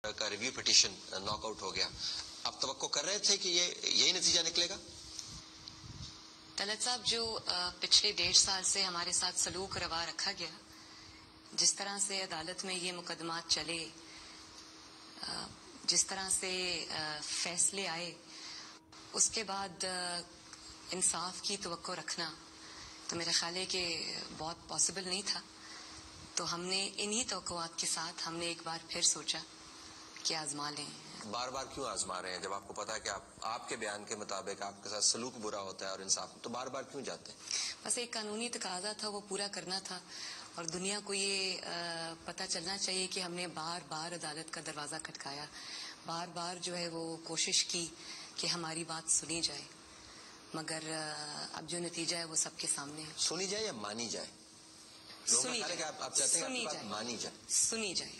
کا review petition knock out ہو گیا. آپ توقع کر رہے تھے کہ یہی نتیجہ نکلے گا؟ طلعت صاحب، جو پچھلے 1.5 سال سے ہمارے ساتھ سلوک روا رکھا گیا، جس طرح سے عدالت میں یہ مقدمات چلے، جس طرح سے فیصلے آئے، اس کے بعد انصاف کی توقع رکھنا تو میرا خیال ہے کہ بہت پاسبل نہیں تھا. تو ہم نے انہی توقعات کے ساتھ ہم نے ایک بار پھر سوچا کہ آزما لیں. بار بار کیوں آزما رہے ہیں جب آپ کو پتا ہے کہ آپ کے بیان کے مطابق آپ کے ساتھ سلوک برا ہوتا ہے اور انصاف، تو بار بار کیوں جاتے ہیں؟ بس ایک قانونی تقاضا تھا، وہ پورا کرنا تھا، اور دنیا کو یہ پتہ چلنا چاہیے کہ ہم نے بار بار عدالت کا دروازہ کھٹکایا، بار بار جو ہے وہ کوشش کی کہ ہماری بات سنی جائے، مگر اب جو نتیجہ ہے وہ سب کے سامنے ہے. سنی جائے یا مانی جائے؟ سنی جائے، آپ چاہتے ہیں سنی آپ جائے، مانی جائے، سنی جائے،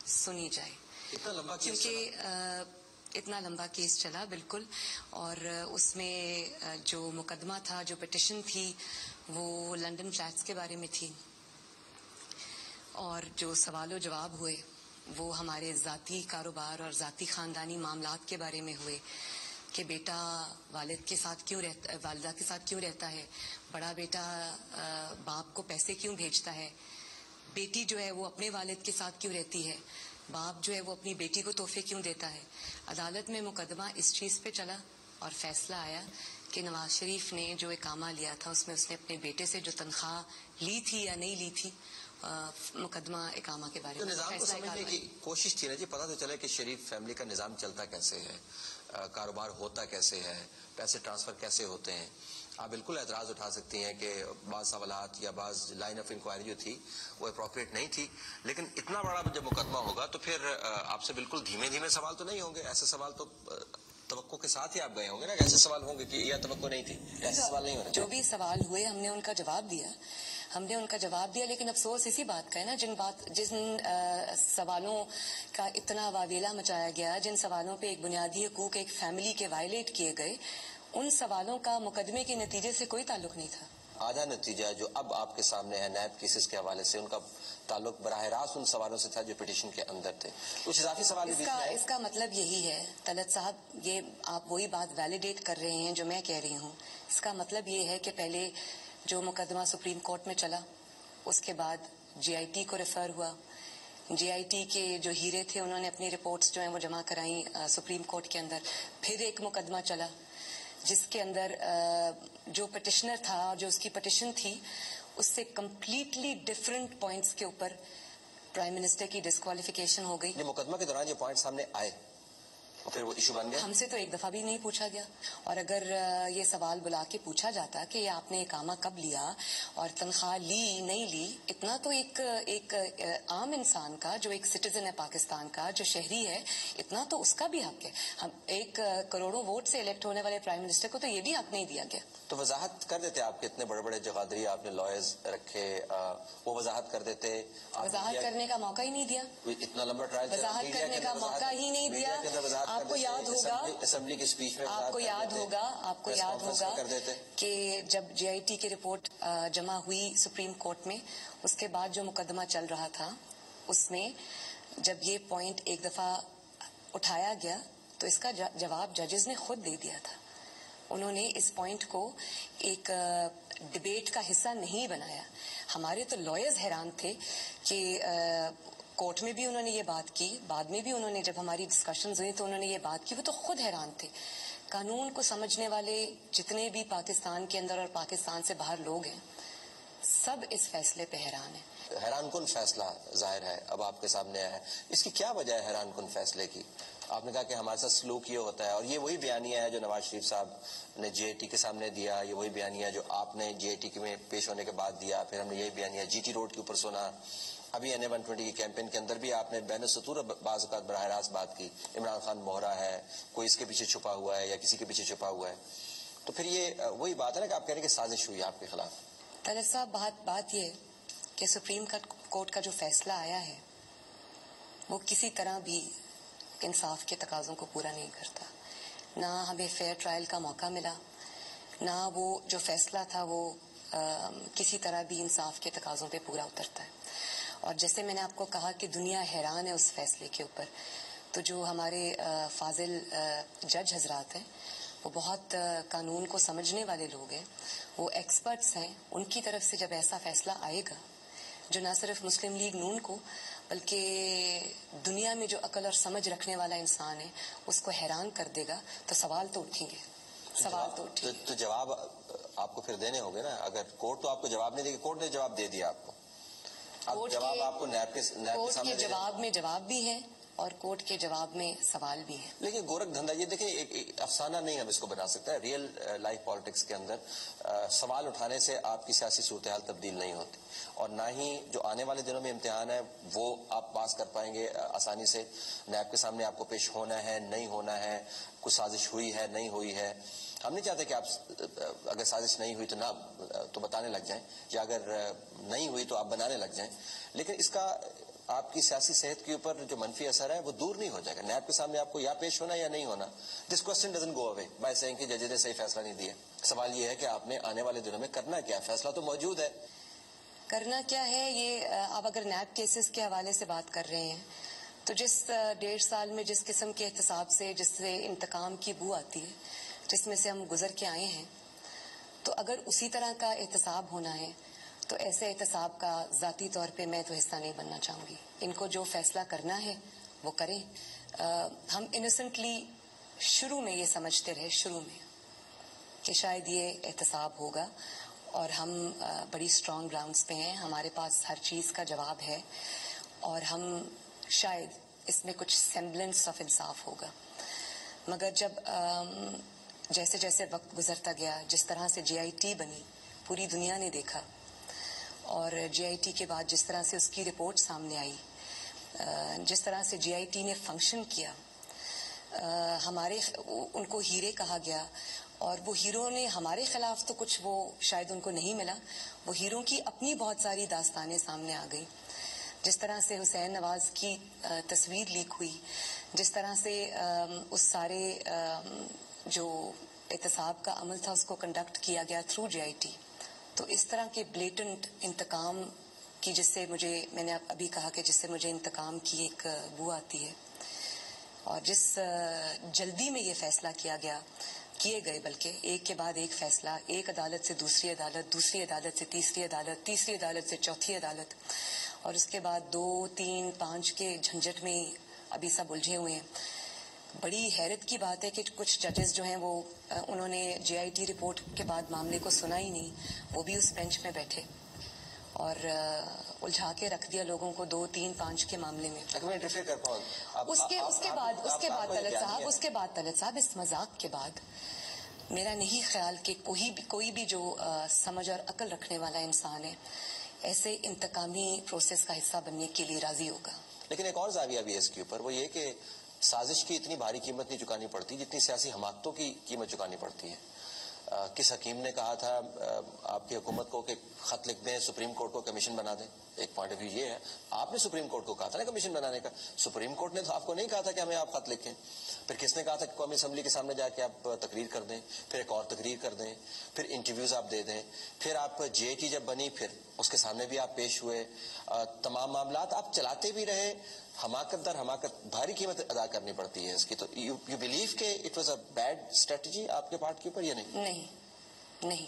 سنی جائے. اتنا لمبا کیس کیونکہ اتنا لمبا کیس چلا، بالکل، اور اس میں جو مقدمہ تھا، جو پٹیشن تھی، وہ لنڈن فلیٹس کے بارے میں تھی، اور جو سوال و جواب ہوئے وہ ہمارے ذاتی کاروبار اور ذاتی خاندانی معاملات کے بارے میں ہوئے کہ بیٹا والد کے ساتھ کیوں رہتا، والدہ کے ساتھ کیوں رہتا ہے، بڑا بیٹا باپ کو پیسے کیوں بھیجتا ہے، بیٹی جو ہے وہ اپنے والد کے ساتھ کیوں رہتی ہے، باپ جو ہے وہ اپنی بیٹی کو تحفے کیوں دیتا ہے. عدالت میں مقدمہ اس چیز پہ چلا اور فیصلہ آیا کہ نواز شریف نے جو اقامہ لیا تھا اس میں اس نے اپنے بیٹے سے جو تنخواہ لی تھی یا نہیں لی تھی، مقدمہ اقامہ کے بارے میں نظام کو سمجھنے کی کوشش تھی نا جی، پتہ تو چلے کہ شریف فیملی کا نظام چلتا کیسے ہے، کاروبار ہوتا کیسے ہے، پیسے ٹرانسفر کیسے ہوتے ہیں. آپ بالکل اعتراض اٹھا سکتی ہیں کہ بعض سوالات یا بعض لائن آف انکوائری جو تھی وہ اپروپریٹ نہیں تھی، لیکن اتنا بڑا جب مقدمہ ہوگا تو پھر آپ سے بالکل دھیمے دھیمے سوال تو نہیں ہوں گے. ایسے سوال تو توقع کے ساتھ ہی آپ گئے ہوں گے نا، ایسے سوال ہوں گے کہ یہ توقع نہیں تھی، ایسے سوال نہیں ہونے. جو بھی سوال ہوئے ہم نے ان کا جواب دیا، لیکن افسوس اسی بات کا ہے نا، جن سوالوں کا اتنا واویلا مچایا گیا، جن سوالوں پہ ایک بنیادی حقوق ایک فیملی کے وائلیٹ کیے گئے، ان سوالوں کا مقدمے کے نتیجے سے کوئی تعلق نہیں تھا. آدھا نتیجہ جو اب آپ کے سامنے ہے نیب کیسز کے حوالے سے، ان کا تعلق براہ راست ان سوالوں سے تھا جو پٹیشن کے اندر تھے. کچھ اضافی سوال اس کا مطلب یہی ہے طلعت صاحب، یہ آپ وہی بات ویلیڈیٹ کر رہے ہیں جو میں کہہ رہی ہوں. اس کا مطلب یہ ہے کہ پہلے جو مقدمہ سپریم کورٹ میں چلا، اس کے بعد جی آئی ٹی کو ریفر ہوا، جی آئی ٹی کے جو ہیرے تھے انہوں نے اپنی رپورٹس جو ہیں وہ جمع کرائیں سپریم کورٹ کے اندر، پھر ایک مقدمہ چلا جس کے اندر جو پٹیشنر تھا اور جو اس کی پٹیشن تھی اس سے کمپلیٹلی ڈفرینٹ پوائنٹس کے اوپر پرائم منسٹر کی ڈسکوالیفیکیشن ہو گئی. مقدمہ کے دوران جو پوائنٹ سامنے آئے پھر وہ ایشو بن گیا. ہم سے تو ایک دفعہ بھی نہیں پوچھا گیا، اور اگر یہ سوال بلا کے پوچھا جاتا کہ آپ نے اقامہ کب لیا اور تنخواہ لی نہیں لی، اتنا تو ایک عام انسان کا جو ایک سٹیزن ہے پاکستان کا، جو شہری ہے، اتنا تو اس کا بھی حق ہے. ہم ایک کروڑوں ووٹ سے الیکٹ ہونے والے پرائم منسٹر کو تو یہ بھی حق نہیں دیا گیا. تو وضاحت کر دیتے آپ کے اتنے بڑے بڑے جغادری آپ نے لائرز رکھے، وہ وضاحت کر دیتے. وضاحت کرنے کا موقع ہی نہیں دیا، اتنا لمبا ٹرائل، وضاحت کرنے کا موقع ہی نہیں دیا. آپ کو یاد ہوگا، اسمبلی کی اسپیچ میں آپ کو یاد ہوگا کہ جب جے آئی ٹی کی رپورٹ جمع ہوئی سپریم کورٹ میں، اس کے بعد جو مقدمہ چل رہا تھا اس میں جب یہ پوائنٹ ایک دفعہ اٹھایا گیا تو اس کا جواب ججز نے خود دے دیا تھا. انہوں نے اس پوائنٹ کو ایک ڈبیٹ کا حصہ نہیں بنایا. ہمارے تو لائرز حیران تھے کہ کورٹ میں بھی انہوں نے یہ بات کی، بعد میں بھی انہوں نے جب ہماری ڈسکشنز ہوئی تو انہوں نے یہ بات کی، وہ تو خود حیران تھے. قانون کو سمجھنے والے جتنے بھی پاکستان کے اندر اور پاکستان سے باہر لوگ ہیں، سب اس فیصلے پہ حیران ہیں. حیران کن فیصلہ ظاہر ہے اب آپ کے سامنے آیا ہے. اس کی کیا وجہ ہے حیران کن فیصلے کی؟ آپ نے کہا کہ ہمارے ساتھ سلوک یہ ہوتا ہے، اور یہ وہی بیانیہ ہے جو نواز شریف صاحب نے جے اے ٹی کے سامنے دیا، یہ وہی بیانیہ ہے جو آپ نے جے اے ٹی میں پیش ہونے کے بعد دیا، پھر ہم نے یہی بیانیہ جی ٹی روڈ کے اوپر سنا، ابھی این اے 120 کی کیمپین کے اندر بھی آپ نے بین السطور بعض اوقات براہ راست بات کی. عمران خان مہرا ہے، کوئی اس کے پیچھے چھپا ہوا ہے یا کسی کے پیچھے چھپا ہوا ہے. تو پھر یہ وہی بات ہے نا کہ آپ کہہ رہے ہیں کہ سازش ہوئی آپ کے خلاف. طلعت صاحب، بات یہ کہ سپریم کورٹ کا جو فیصلہ آیا ہے وہ کسی طرح بھی انصاف کے تقاضوں کو پورا نہیں کرتا. نہ ہمیں فیئر ٹرائل کا موقع ملا، نہ وہ جو فیصلہ تھا وہ کسی طرح بھی انصاف کے تقاضوں پہ پورا اترتا ہے. اور جیسے میں نے آپ کو کہا کہ دنیا حیران ہے اس فیصلے کے اوپر، تو جو ہمارے فاضل جج حضرات ہیں وہ بہت قانون کو سمجھنے والے لوگ ہیں, وہ ایکسپرٹس ہیں. ان کی طرف سے جب ایسا فیصلہ آئے گا جو نہ صرف مسلم لیگ نون کو بلکہ دنیا میں جو عقل اور سمجھ رکھنے والا انسان ہے اس کو حیران کر دے گا, تو سوال تو اٹھیں گے, سوال تو اٹھیں گے. تو جواب آپ کو پھر دینے ہوں گے نا. اگر کورٹ تو آپ کو جواب نہیں دے گی, کورٹ نے جواب دے دیا آپ کو, اب جواب آپ کو نیب کے سامنے جواب میں جواب بھی ہے اور کورٹ کے جواب میں سوال بھی ہے. لیکن گورکھ دھندا, یہ دیکھیں ایک افسانہ نہیں ہم اس کو بنا سکتے ہیں. ریئل لائف پالیٹکس کے اندر سوال اٹھانے سے آپ کی سیاسی صورتحال تبدیل نہیں ہوتی, اور نہ ہی جو آنے والے دنوں میں امتحان ہے وہ آپ پاس کر پائیں گے آسانی سے. نیب کے سامنے آپ کو پیش ہونا ہے, نہیں ہونا ہے, کچھ سازش ہوئی ہے, نہیں ہوئی ہے. ہم نہیں چاہتے کہ آپ اگر سازش نہیں ہوئی تو نہ تو بتانے لگ جائیں, یا اگر نہیں ہوئی تو آپ بنانے لگ جائیں. لیکن اس کا آپ کی سیاسی صحت کے اوپر جو منفی اثر ہے وہ دور نہیں ہو جائے گا. نیب کے سامنے آپ کو یا پیش ہونا یا نہیں ہونا. This question doesn't go away by seeing کہ ججز نے صحیح فیصلہ نہیں دیا. سوال یہ ہے کہ آپ نے آنے والے دنوں میں کرنا کیا. فیصلہ تو موجود ہے, کرنا کیا ہے. یہ آپ اگر نیب کیسز کے حوالے سے بات کر رہے ہیں تو جس 1.5 سال میں جس قسم کے احتساب سے, جس سے انتقام کی بو آتی ہے, جس میں سے ہم گزر کے آئے ہیں, تو اگر اسی طرح کا احتساب ہونا ہے تو ایسے احتساب کا ذاتی طور پہ میں تو حصہ نہیں بننا چاہوں گی. ان کو جو فیصلہ کرنا ہے وہ کریں. ہم انوسنٹلی شروع میں یہ سمجھتے رہے, شروع میں کہ شاید یہ احتساب ہوگا, اور ہم بڑی اسٹرانگ گراؤنڈز پہ ہیں, ہمارے پاس ہر چیز کا جواب ہے, اور ہم شاید اس میں کچھ سیمبلنس آف انصاف ہوگا. مگر جب جیسے جیسے وقت گزرتا گیا, جس طرح سے جے آئی ٹی بنی پوری دنیا نے دیکھا, اور جے آئی ٹی کے بعد جس طرح سے اس کی رپورٹ سامنے آئی, جس طرح سے جے آئی ٹی نے فنکشن کیا, ہمارے ان کو ہیرے کہا گیا, اور وہ ہیرو نے ہمارے خلاف تو کچھ وہ شاید ان کو نہیں ملا, وہ ہیرو کی اپنی بہت ساری داستانیں سامنے آ گئی. جس طرح سے حسین نواز کی تصویر لیک ہوئی, جس طرح سے اس سارے جو احتساب کا عمل تھا اس کو کنڈکٹ کیا گیا تھرو جے آئی ٹی, تو اس طرح کے بلیٹنٹ انتقام کی, جس سے میں نے ابھی کہا کہ جس سے مجھے انتقام کی ایک بو آتی ہے, اور جس جلدی میں یہ فیصلہ کیے گئے, بلکہ ایک کے بعد ایک فیصلہ, ایک عدالت سے دوسری عدالت, دوسری عدالت سے تیسری عدالت, تیسری عدالت سے چوتھی عدالت, اور اس کے بعد 2, 3, 5 کے جھنجٹ میں ابھی سب الجھے ہوئے ہیں. بڑی حیرت کی بات ہے کہ کچھ ججز جو ہیں وہ انہوں نے جے آئی ٹی رپورٹ کے بعد معاملے کو سنا ہی نہیں, وہ بھی اس بینچ میں بیٹھے اور الجھا کے رکھ دیا لوگوں کو 2, 3, 5 کے معاملے میں. اس کے بعد طلعت صاحب اس مذاق کے بعد میرا نہیں خیال کہ کوئی بھی جو سمجھ اور عقل رکھنے والا انسان ہے ایسے انتقامی پروسیس کا حصہ بننے کے لیے راضی ہوگا. لیکن ایک اور زاویہ بھی ہے اس کے اوپر, وہ یہ کہ سازش کی اتنی بھاری قیمت نہیں چکانی پڑتی جتنی سیاسی حماقتوں کی قیمت چکانی پڑتی ہے. کس حکیم نے کہا تھا آپ کی حکومت کو کہ خط لکھ دیں, سپریم کورٹ کو کمیشن بنا دیں. ایک پوائنٹ آف ویو یہ ہے, آپ نے سپریم کورٹ کو کہا تھا نا کمیشن بنانے کا, سپریم کورٹ نے تو آپ کو نہیں کہا تھا کہ ہمیں آپ خط لکھیں. پھر کس نے کہا تھا کہ قومی اسمبلی کے سامنے جا کے آپ تقریر کر دیں, پھر ایک اور تقریر کر دیں, پھر انٹرویوز آپ دے دیں, پھر آپ جے آئی ٹی جب بنی پھر اس کے سامنے بھی آپ پیش ہوئے, تمام معاملات آپ چلاتے بھی رہے. حماقت در حماقت بھاری قیمت ادا کرنی پڑتی ہے اس کی. تو یو بلیو کہ it was a bad strategy آپ کے پارٹ کے اوپر یا نہیں؟ نہیں.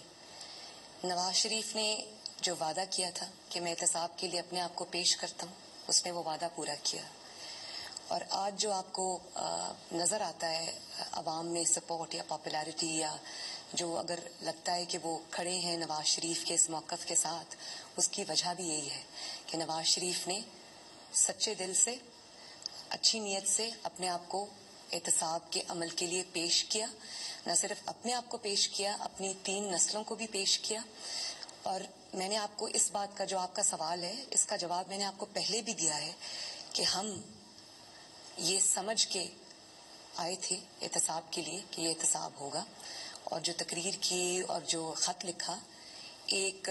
نواز شریف نے جو وعدہ کیا تھا کہ میں احتساب کے لیے اپنے آپ کو پیش کرتا ہوں, اس نے وہ وعدہ پورا کیا. اور آج جو آپ کو نظر آتا ہے عوام میں سپورٹ یا پاپولیرٹی, یا جو اگر لگتا ہے کہ وہ کھڑے ہیں نواز شریف کے اس موقف کے ساتھ, اس کی وجہ بھی یہی ہے کہ نواز شریف نے سچے دل سے, اچھی نیت سے اپنے آپ کو احتساب کے عمل کے لیے پیش کیا. نہ صرف اپنے آپ کو پیش کیا, اپنی 3 نسلوں کو بھی پیش کیا. اور میں نے آپ کو اس بات کا, جو آپ کا سوال ہے, اس کا جواب میں نے آپ کو پہلے بھی دیا ہے کہ ہم یہ سمجھ کے آئے تھے احتساب کے لیے کہ یہ احتساب ہوگا. اور جو تقریر کی اور جو خط لکھا, ایک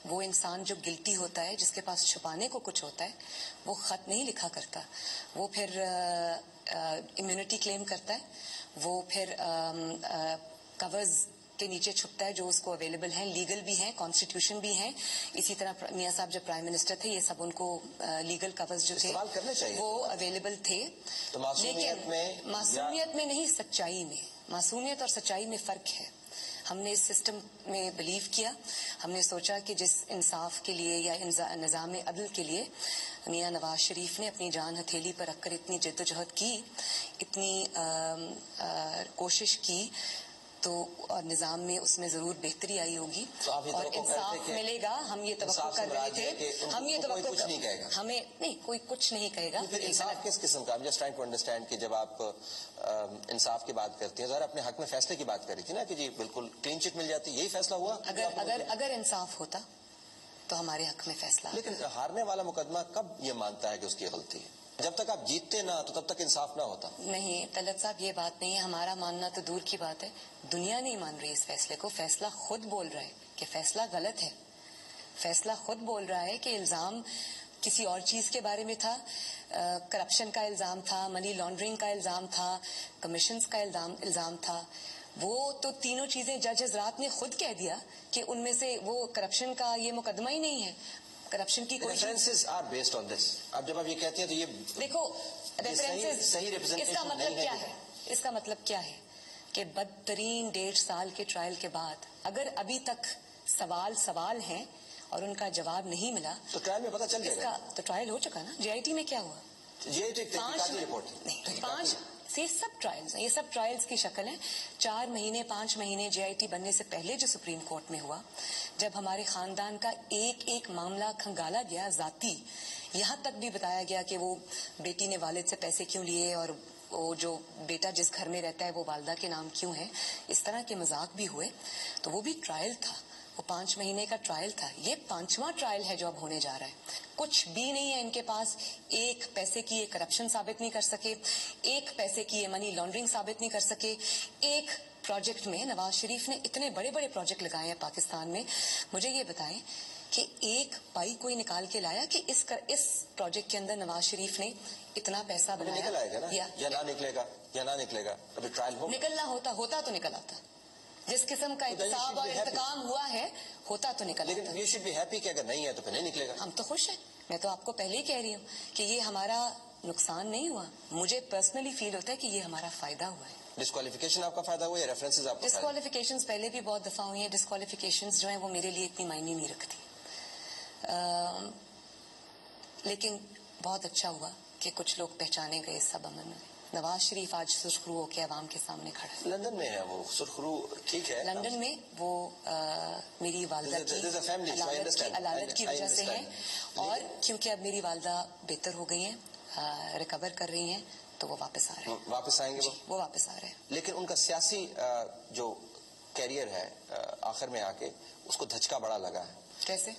وہ انسان جو گلٹی ہوتا ہے, جس کے پاس چھپانے کو کچھ ہوتا ہے, وہ خط نہیں لکھا کرتا. وہ پھر امیونٹی کلیم کرتا ہے, وہ پھر کورز کے نیچے چھپتا ہے جو اس کو اویلیبل ہیں, لیگل بھی ہیں, کانسٹیٹیوشن بھی ہیں. اسی طرح میاں صاحب جب پرائم منسٹر تھے یہ سب ان کو لیگل کورز جو تھے وہ اویلیبل تھے. تو معصومیت میں نہیں, سچائی میں. معصومیت اور سچائی میں فرق ہے. ہم نے اس سسٹم میں بلیو کیا, ہم نے سوچا کہ جس انصاف کے لیے یا نظام عدل کے لیے میاں نواز شریف نے اپنی جان ہتھیلی پر رکھ کر اتنی جدوجہد کی, اتنی کوشش کی, تو اور نظام میں اس میں ضرور بہتری آئی ہوگی اور انصاف ملے گا. ہم یہ توقع کر رہے تھے, ہم یہ توقع ہمیں نہیں, کوئی کچھ نہیں کہے گا. انصاف کس قسم کا؟ جسٹ ٹرائنگ ٹو انڈرسٹینڈ کہ جب آپ انصاف کی بات کرتی ہیں, ذرا اپنے حق میں فیصلے کی بات کری تھی نا کہ جی بالکل کلین چٹ مل جاتی, یہی فیصلہ ہوا. اگر انصاف ہوتا تو ہمارے حق میں فیصلہ. لیکن ہارنے والا مقدمہ کب یہ مانتا ہے کہ اس کی غلطی ہے؟ جب تک آپ جیتتے نہ تو تب تک انصاف نہ ہوتا. نہیں طلعت صاحب, یہ بات نہیں ہے. ہمارا ماننا تو دور کی بات ہے, دنیا نہیں مان رہی اس فیصلے کو. فیصلہ خود بول رہا ہے کہ فیصلہ غلط ہے. فیصلہ خود بول رہا ہے کہ الزام کسی اور چیز کے بارے میں تھا, کرپشن کا الزام تھا, منی لانڈرنگ کا الزام تھا, کمیشنز کا الزام تھا. وہ تو تینوں چیزیں جج حضرات نے خود کہہ دیا کہ ان میں سے وہ کرپشن کا یہ مقدمہ ہی نہیں ہے. کرپشن کی کوئی ریفرنسز آر بیسڈ آن دس. اب جب آپ یہ کہتے ہیں تو یہ دیکھو ریفرنسز, اس کا مطلب کیا ہے؟ اس کا مطلب کیا ہے کہ بدترین 1.5 سال کے ٹرائل کے بعد اگر ابھی تک سوال ہیں اور ان کا جواب نہیں ملا تو ٹرائل میں پتہ چل جائے گا. تو ٹرائل ہو چکا نا. جے آئی ٹی میں کیا ہوا؟ جے آئی ٹی تحقیقاتی رپورٹ نہیں, 5 یہ سب ٹرائلز ہیں, یہ سب ٹرائلز کی شکل ہیں. 4 مہینے 5 مہینے جے آئی ٹی بننے سے پہلے جو سپریم کورٹ میں ہوا, جب ہمارے خاندان کا ایک معاملہ کھنگالا گیا ذاتی, یہاں تک بھی بتایا گیا کہ وہ بیٹی نے والد سے پیسے کیوں لیے اور وہ جو بیٹا جس گھر میں رہتا ہے وہ والدہ کے نام کیوں ہے, اس طرح کے مذاق بھی ہوئے, تو وہ بھی ٹرائل تھا. وہ 5 مہینے کا ٹرائل تھا. یہ 5واں ٹرائل ہے جو اب ہونے جا رہا ہے. کچھ بھی نہیں ہے ان کے پاس. ایک پیسے کی یہ کرپشن ثابت نہیں کر سکے, ایک پیسے کی یہ منی لانڈرنگ ثابت نہیں کر سکے. ایک پروجیکٹ میں نواز شریف نے اتنے بڑے بڑے پروجیکٹ لگائے ہیں پاکستان میں, مجھے یہ بتائیں کہ ایک پائی کوئی نکال کے لایا کہ اس پروجیکٹ کے اندر نواز شریف نے اتنا پیسہ بنایا. نکل آئے گا نا, یا نہ نکلے گا, یا نہ نکلے گا. ابھی ٹرائل ہو, نکلنا ہوتا تو نکل آتا. جس قسم کا احتساب اور انتقام ہوا ہے ہوتا تو نکل آتا. لیکن یو شوڈ بی ہیپی کہ اگر نہیں ہے تو پھر نہیں نکلے گا. ہم تو خوش ہیں. میں تو آپ کو پہلے ہی کہہ رہی ہوں کہ یہ ہمارا نقصان نہیں ہوا. مجھے پرسنلی فیل ہوتا ہے کہ یہ ہمارا فائدہ ہوا ہے. ڈسکوالیفیکیشن آپ کا فائدہ ہوا یا ریفرنسز آپ کا؟ ڈسکوالیفیکیشنز پہلے بھی بہت دفعہ ہوئی ہیں. ڈسکوالیفیکیشنز جو ہیں وہ میرے لیے اتنی معنی نہیں رکھتی. لیکن بہت اچھا ہوا کہ کچھ لوگ پہچانے گئے اس سب عمل میں. نواز شریف آج سرخرو ہو کے عوام کے سامنے کھڑا ہے. لندن میں ہے وہ سرخرو, ٹھیک ہے. لندن میں وہ میری والدہ کی علالت کی وجہ سے ہے, اور کیونکہ اب میری والدہ بہتر ہو گئی ہیں, ریکور کر رہی ہیں, تو وہ واپس آ رہے ہیں. واپس آئیں گے وہ واپس آ رہے ہیں. لیکن ان کا سیاسی جو کیریئر ہے آخر میں آ کے اس کو دھچکا بڑا لگا ہے. کیسے؟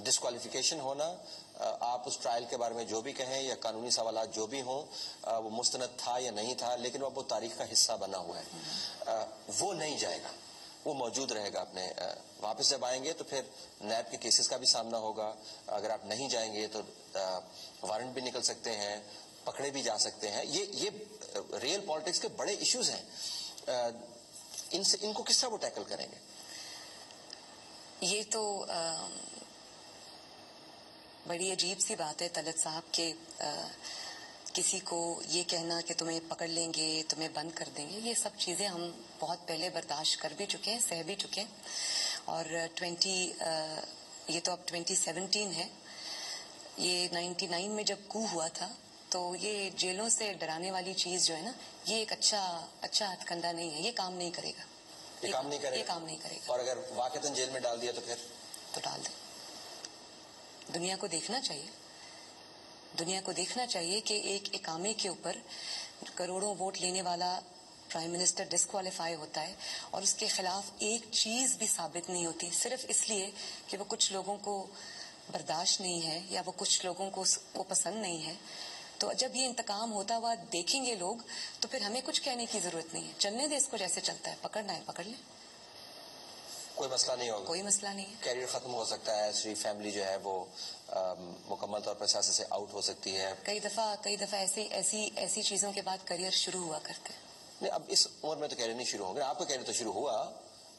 ڈسکوالیفیکیشن ہونا, آپ اس ٹرائل کے بارے میں جو بھی کہیں یا قانونی سوالات جو بھی ہوں, وہ مستند تھا یا نہیں تھا, لیکن وہ تاریخ کا حصہ بنا ہوا ہے. وہ نہیں جائے گا, وہ موجود رہے گا اپنے. واپس جب آئیں گے تو پھر نیب کے کیسز کا بھی سامنا ہوگا. اگر آپ نہیں جائیں گے تو وارنٹ بھی نکل سکتے ہیں, پکڑے بھی جا سکتے ہیں. یہ ریئل پالیٹکس کے بڑے ایشوز ہیں. ان کو کس طرح وہ ٹیکل کریں گے؟ یہ تو بڑی عجیب سی بات ہے طلعت صاحب کہ کسی کو یہ کہنا کہ تمہیں پکڑ لیں گے, تمہیں بند کر دیں گے. یہ سب چیزیں ہم بہت پہلے برداشت کر بھی چکے ہیں, سہ بھی چکے ہیں. اور یہ تو اب 2017 ہے. یہ 99 میں جب کو ہوا تھا تو یہ جیلوں سے ڈرانے والی چیز جو ہے نا, یہ ایک اچھا ہتھ کنڈا نہیں ہے. یہ کام نہیں کرے گا. یہ کام نہیں کرے گا. اور اگر واقعتاً جیل میں ڈال دیا تو پھر تو ڈال دیں. دنیا کو دیکھنا چاہیے کہ ایک اقامے کے اوپر کروڑوں ووٹ لینے والا پرائم منسٹر ڈسکوالیفائی ہوتا ہے اور اس کے خلاف ایک چیز بھی ثابت نہیں ہوتی, صرف اس لیے کہ وہ کچھ لوگوں کو برداشت نہیں ہے یا وہ کچھ لوگوں کو وہ پسند نہیں ہے. تو جب یہ انتقام ہوتا ہوا دیکھیں گے لوگ تو پھر ہمیں کچھ کہنے کی ضرورت نہیں ہے. چلنے دے اس کو جیسے چلتا ہے. پکڑنا ہے پکڑ لیں, کوئی مسئلہ نہیں ہوگا. کوئی مسئلہ نہیں ہے. کیریئر ختم ہو سکتا ہے, شریف فیملی جو ہے وہ مکمل طور پر سیاست سے آؤٹ ہو سکتی ہے. کئی دفعہ ایسی چیزوں کے بعد کریئر شروع ہوا کرتے ہیں. نہیں, اب اس عمر میں تو کیریئر نہیں شروع ہو گیا. آپ کا کیریئر تو شروع ہوا,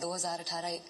2018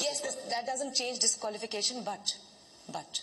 Yes, that doesn't change disqualification, but